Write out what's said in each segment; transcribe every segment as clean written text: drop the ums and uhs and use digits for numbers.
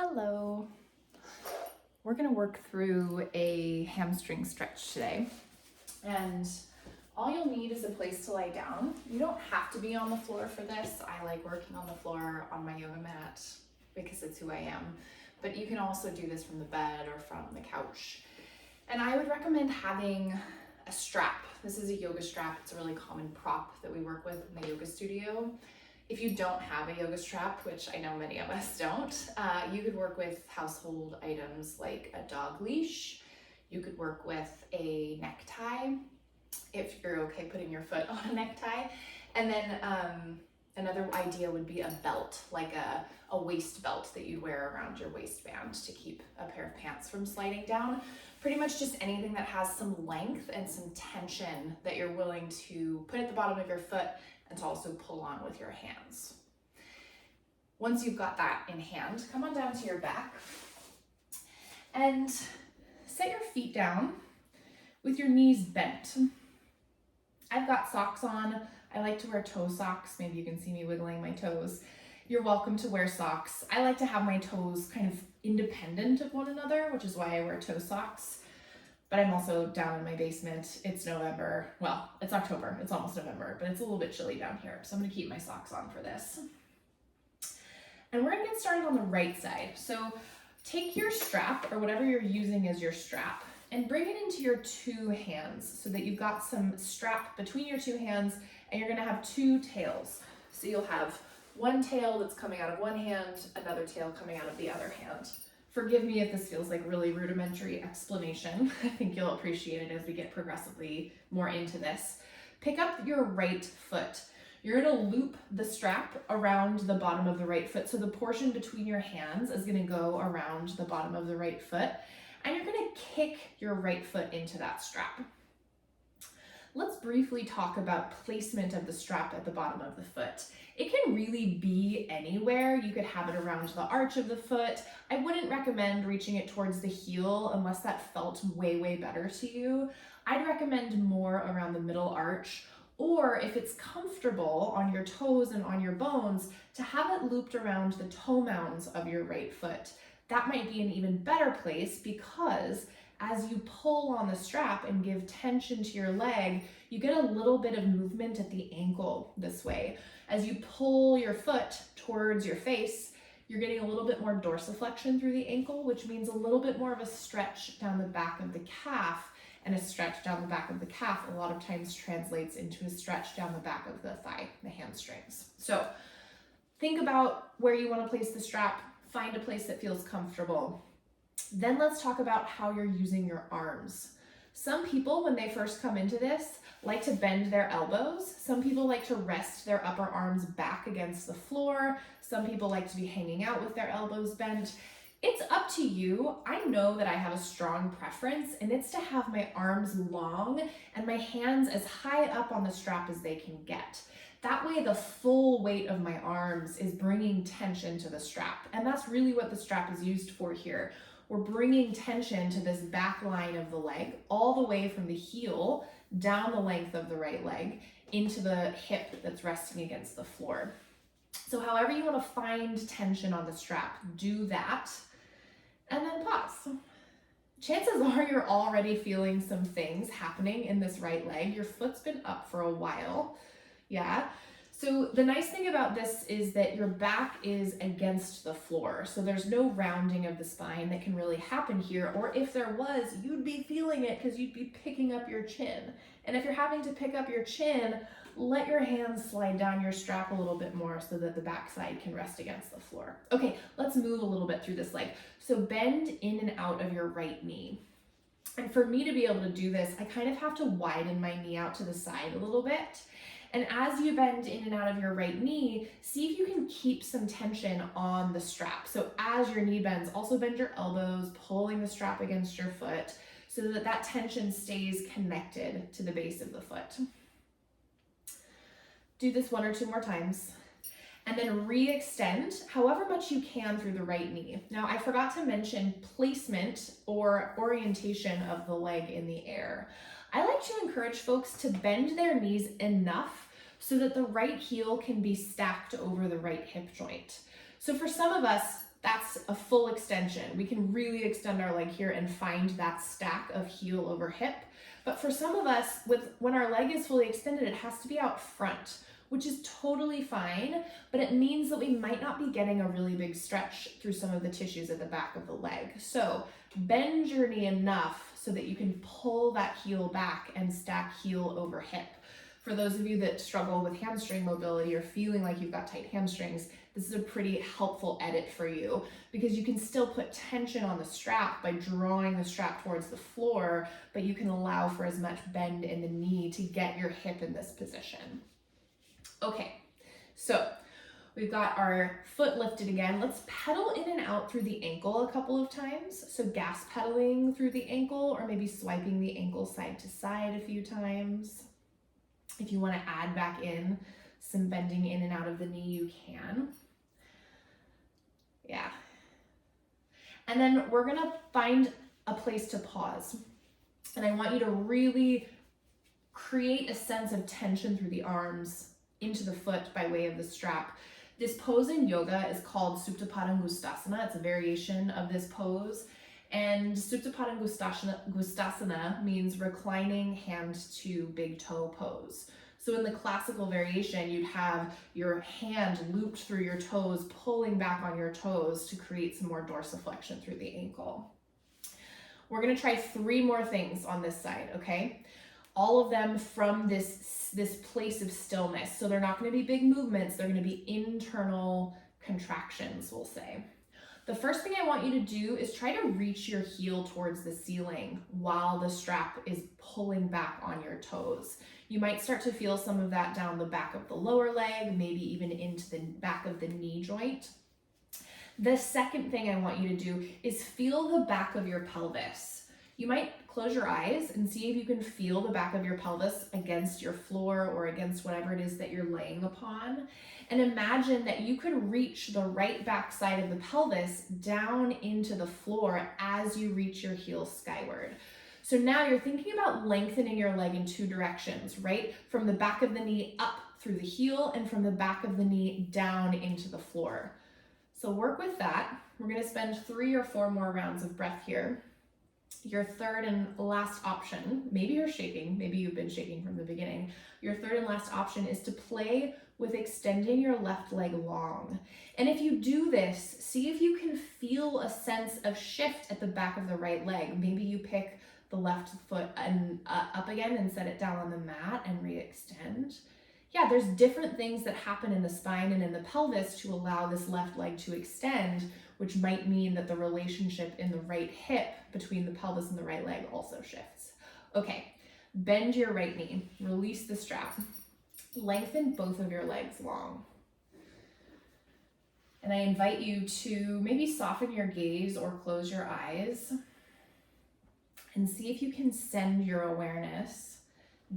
Hello. We're going to work through a hamstring stretch today. And all you'll need is a place to lie down. You don't have to be on the floor for this. I like working on the floor on my yoga mat because it's who I am. But you can also do this from the bed or from the couch. And I would recommend having a strap. This is a yoga strap. It's a really common prop that we work with in the yoga studio. If you don't have a yoga strap, which I know many of us don't, you could work with household items like a dog leash. You could work with a necktie, if you're okay putting your foot on a necktie. And then another idea would be a belt, like a waist belt that you wear around your waistband to keep a pair of pants from sliding down. Pretty much just anything that has some length and some tension that you're willing to put at the bottom of your foot and to also pull on with your hands. Once you've got that in hand, come on down to your back and set your feet down with your knees bent. I've got socks on. I like to wear toe socks. Maybe you can see me wiggling my toes. You're welcome to wear socks. I like to have my toes kind of independent of one another, which is why I wear toe socks. But I'm also down in my basement. It's November. Well, it's October. It's almost November, but it's a little bit chilly down here. So I'm gonna keep my socks on for this. And we're gonna get started on the right side. So take your strap or whatever you're using as your strap and bring it into your two hands so that you've got some strap between your two hands and you're gonna have two tails. So you'll have one tail that's coming out of one hand, another tail coming out of the other hand. Forgive me if this feels like really rudimentary explanation. I think you'll appreciate it as we get progressively more into this. Pick up your right foot. You're gonna loop the strap around the bottom of the right foot. So the portion between your hands is gonna go around the bottom of the right foot. And you're gonna kick your right foot into that strap. Let's briefly talk about placement of the strap at the bottom of the foot. It can really be anywhere. You could have it around the arch of the foot. I wouldn't recommend reaching it towards the heel unless that felt way better to you. I'd recommend more around the middle arch, or if it's comfortable on your toes and on your bones, to have it looped around the toe mounds of your right foot. That might be an even better place because as you pull on the strap and give tension to your leg, you get a little bit of movement at the ankle this way. As you pull your foot towards your face, you're getting a little bit more dorsiflexion through the ankle, which means a little bit more of a stretch down the back of the calf, and a stretch down the back of the calf a lot of times translates into a stretch down the back of the thigh, the hamstrings. So think about where you want to place the strap, find a place that feels comfortable. Then let's talk about how you're using your arms. Some people, when they first come into this, like to bend their elbows. Some people like to rest their upper arms back against the floor. Some people like to be hanging out with their elbows bent. It's up to you. I know that I have a strong preference, and it's to have my arms long and my hands as high up on the strap as they can get. That way the full weight of my arms is bringing tension to the strap. And that's really what the strap is used for here. We're bringing tension to this back line of the leg, all the way from the heel down the length of the right leg into the hip that's resting against the floor. So however you want to find tension on the strap, do that, and then pause. Chances are you're already feeling some things happening in this right leg. Your foot's been up for a while, yeah? So the nice thing about this is that your back is against the floor. So there's no rounding of the spine that can really happen here. Or if there was, you'd be feeling it because you'd be picking up your chin. And if you're having to pick up your chin, let your hands slide down your strap a little bit more so that the backside can rest against the floor. Okay, let's move a little bit through this leg. So bend in and out of your right knee. And for me to be able to do this, I kind of have to widen my knee out to the side a little bit. And as you bend in and out of your right knee, see if you can keep some tension on the strap. So as your knee bends, also bend your elbows, pulling the strap against your foot so that that tension stays connected to the base of the foot. Do this 1 or 2 more times. And then re-extend however much you can through the right knee. Now, I forgot to mention placement or orientation of the leg in the air. I like to encourage folks to bend their knees enough so that the right heel can be stacked over the right hip joint. So for some of us, That's a full extension. We can really extend our leg here and find that stack of heel over hip. But for some of us, when our leg is fully extended, it has to be out front, which is totally fine, but it means that we might not be getting a really big stretch through some of the tissues at the back of the leg. So bend your knee enough so that you can pull that heel back and stack heel over hip. For those of you that struggle with hamstring mobility or feeling like you've got tight hamstrings, this is a pretty helpful edit for you because you can still put tension on the strap by drawing the strap towards the floor, but you can allow for as much bend in the knee to get your hip in this position. Okay, so we've got our foot lifted again. Let's pedal in and out through the ankle a couple of times. So gas pedaling through the ankle or maybe swiping the ankle side to side a few times. If you want to add back in some bending in and out of the knee, you can. Yeah. And then we're going to find a place to pause. And I want you to really create a sense of tension through the arms into the foot by way of the strap. This pose in yoga is called Supta Padangusthasana. It's a variation of this pose. And Supta Padangusthasana means reclining hand to big toe pose. So in the classical variation, you'd have your hand looped through your toes, pulling back on your toes to create some more dorsiflexion through the ankle. We're gonna try 3 more things on this side, okay? All of them from this place of stillness. So they're not gonna be big movements, they're gonna be internal contractions, we'll say. The first thing I want you to do is try to reach your heel towards the ceiling while the strap is pulling back on your toes. You might start to feel some of that down the back of the lower leg, maybe even into the back of the knee joint. The second thing I want you to do is feel the back of your pelvis. You might close your eyes and see if you can feel the back of your pelvis against your floor or against whatever it is that you're laying upon. And imagine that you could reach the right back side of the pelvis down into the floor as you reach your heels skyward. So now you're thinking about lengthening your leg in 2 directions, right? From the back of the knee up through the heel and from the back of the knee down into the floor. So work with that. We're going to spend 3 or 4 more rounds of breath here. Your third and last option, maybe you're shaking, maybe you've been shaking from the beginning. Your third and last option is to play with extending your left leg long. And if you do this, see if you can feel a sense of shift at the back of the right leg. Maybe you pick the left foot and up again and set it down on the mat and re-extend. Yeah, there's different things that happen in the spine and in the pelvis to allow this left leg to extend, which might mean that the relationship in the right hip between the pelvis and the right leg also shifts. Okay, bend your right knee, release the strap, lengthen both of your legs long. And I invite you to maybe soften your gaze or close your eyes and see if you can send your awareness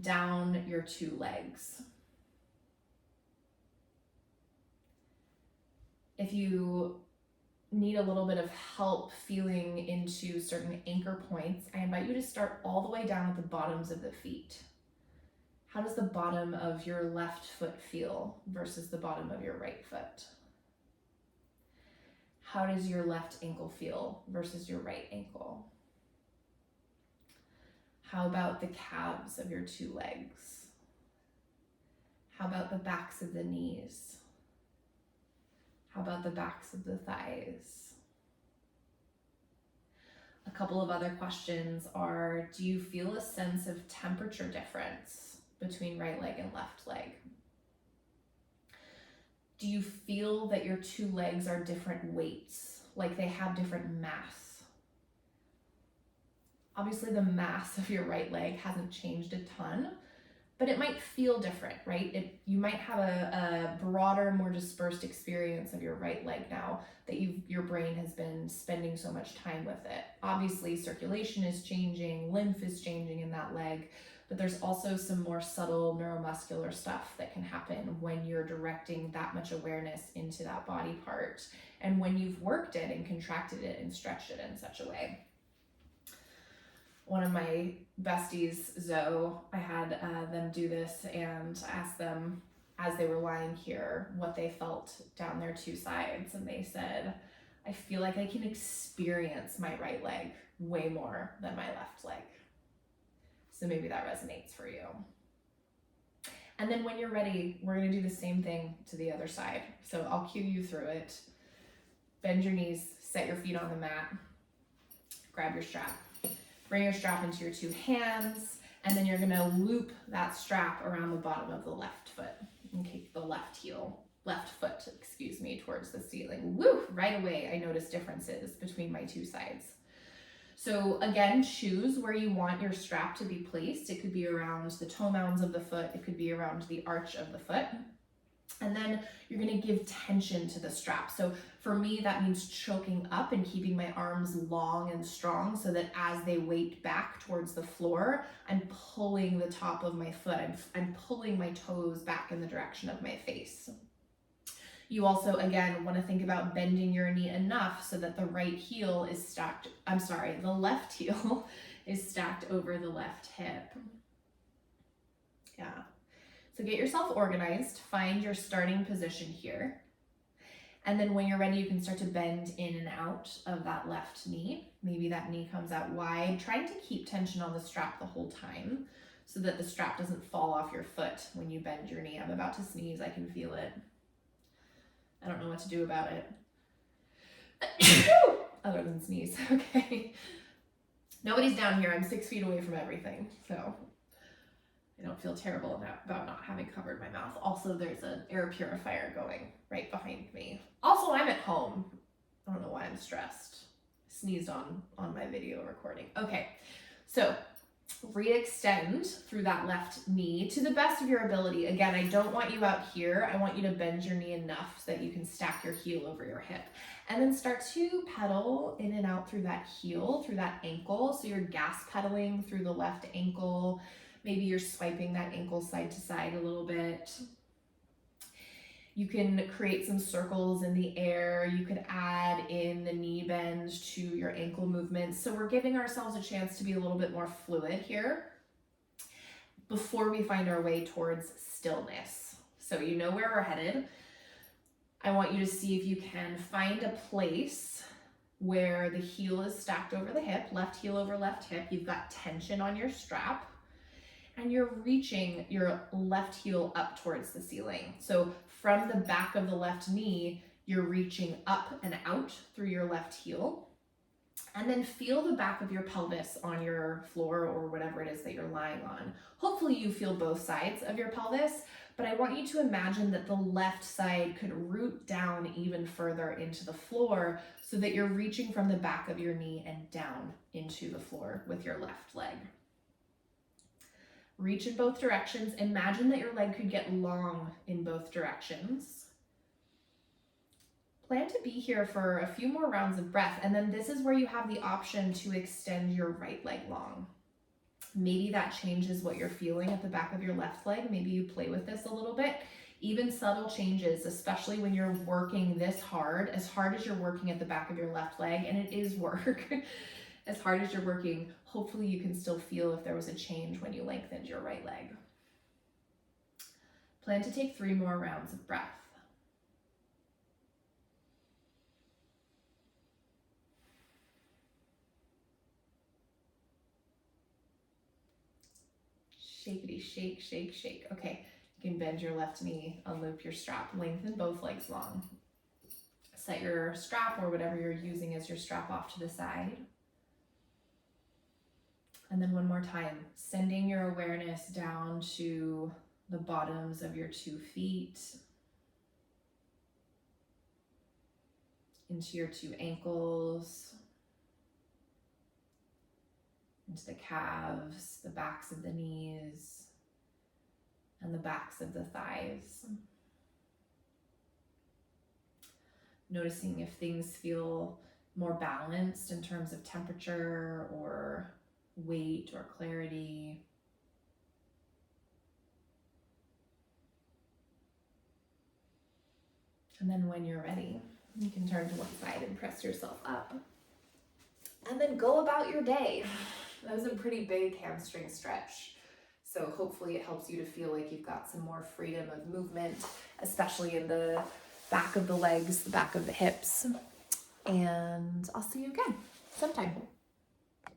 down your 2 legs. If you need a little bit of help feeling into certain anchor points, I invite you to start all the way down at the bottoms of the feet. How does the bottom of your left foot feel versus the bottom of your right foot? How does your left ankle feel versus your right ankle? How about the calves of your 2 legs? How about the backs of the knees? How about the backs of the thighs? A couple of other questions are, do you feel a sense of temperature difference between right leg and left leg? Do you feel that your 2 legs are different weights, like they have different mass? Obviously the mass of your right leg hasn't changed a ton, but it might feel different, right? You might have a broader, more dispersed experience of your right leg now that your brain has been spending so much time with it. Obviously, circulation is changing, lymph is changing in that leg, but there's also some more subtle neuromuscular stuff that can happen when you're directing that much awareness into that body part and when you've worked it and contracted it and stretched it in such a way. One of my besties, Zoe, I had them do this and asked them as they were lying here what they felt down their 2 sides. And they said, I I feel like I can experience my right leg way more than my left leg. So maybe that resonates for you. And then when you're ready, we're gonna do the same thing to the other side. So I'll cue you through it. Bend your knees, set your feet on the mat, grab your strap. Bring your strap into your two hands, and then you're gonna loop that strap around the bottom of the left foot and kick the left foot, excuse me, towards the ceiling. Woo! Right away, I notice differences between my two sides. So again, choose where you want your strap to be placed. It could be around the toe mounds of the foot. It could be around the arch of the foot. And then you're gonna give tension to the strap. So for me, that means choking up and keeping my arms long and strong so that as they weight back towards the floor, I'm pulling the top of my foot. I'm pulling my toes back in the direction of my face. You also, again, want to think about bending your knee enough so that the right heel is stacked, the left heel is stacked over the left hip. Yeah. So get yourself organized, find your starting position here. And then when you're ready, you can start to bend in and out of that left knee. Maybe that knee comes out wide, trying to keep tension on the strap the whole time so that the strap doesn't fall off your foot when you bend your knee. I'm about to sneeze, I can feel it. I don't know what to do about it. Other than sneeze, okay. Nobody's down here, I'm 6 feet away from everything, so I don't feel terrible about not having covered my mouth. Also, there's an air purifier going right behind me. Also, I'm at home. I don't know why I'm stressed. I sneezed on my video recording. Okay, so re-extend through that left knee to the best of your ability. Again, I don't want you out here. I want you to bend your knee enough so that you can stack your heel over your hip. And then start to pedal in and out through that heel, through that ankle. So you're gas pedaling through the left ankle. Maybe you're swiping that ankle side to side a little bit. You can create some circles in the air. You could add in the knee bend to your ankle movements. So we're giving ourselves a chance to be a little bit more fluid here before we find our way towards stillness. So you know where we're headed. I want you to see if you can find a place where the heel is stacked over the hip, left heel over left hip. You've got tension on your strap. And you're reaching your left heel up towards the ceiling. So from the back of the left knee, you're reaching up and out through your left heel. And then feel the back of your pelvis on your floor or whatever it is that you're lying on. Hopefully you feel both sides of your pelvis, but I want you to imagine that the left side could root down even further into the floor so that you're reaching from the back of your knee and down into the floor with your left leg. Reach in both directions. Imagine that your leg could get long in both directions. Plan to be here for a few more rounds of breath, and then this is where you have the option to extend your right leg long. Maybe that changes what you're feeling at the back of your left leg. Maybe you play with this a little bit. Even subtle changes, especially when you're working this hard, as hard as you're working at the back of your left leg, and it is work. As hard as you're working, hopefully you can still feel if there was a change when you lengthened your right leg. Plan to take 3 more rounds of breath. Shakety shake, shake, shake. Okay, you can bend your left knee, unloop your strap, lengthen both legs long. Set your strap or whatever you're using as your strap off to the side. And then one more time, sending your awareness down to the bottoms of your 2 feet, into your 2 ankles, into the calves, the backs of the knees, and the backs of the thighs. Noticing if things feel more balanced in terms of temperature or weight or clarity. And then when you're ready, you can turn to one side and press yourself up. And then go about your day. That was a pretty big hamstring stretch. So hopefully it helps you to feel like you've got some more freedom of movement, especially in the back of the legs, the back of the hips. and I'll see you again sometime.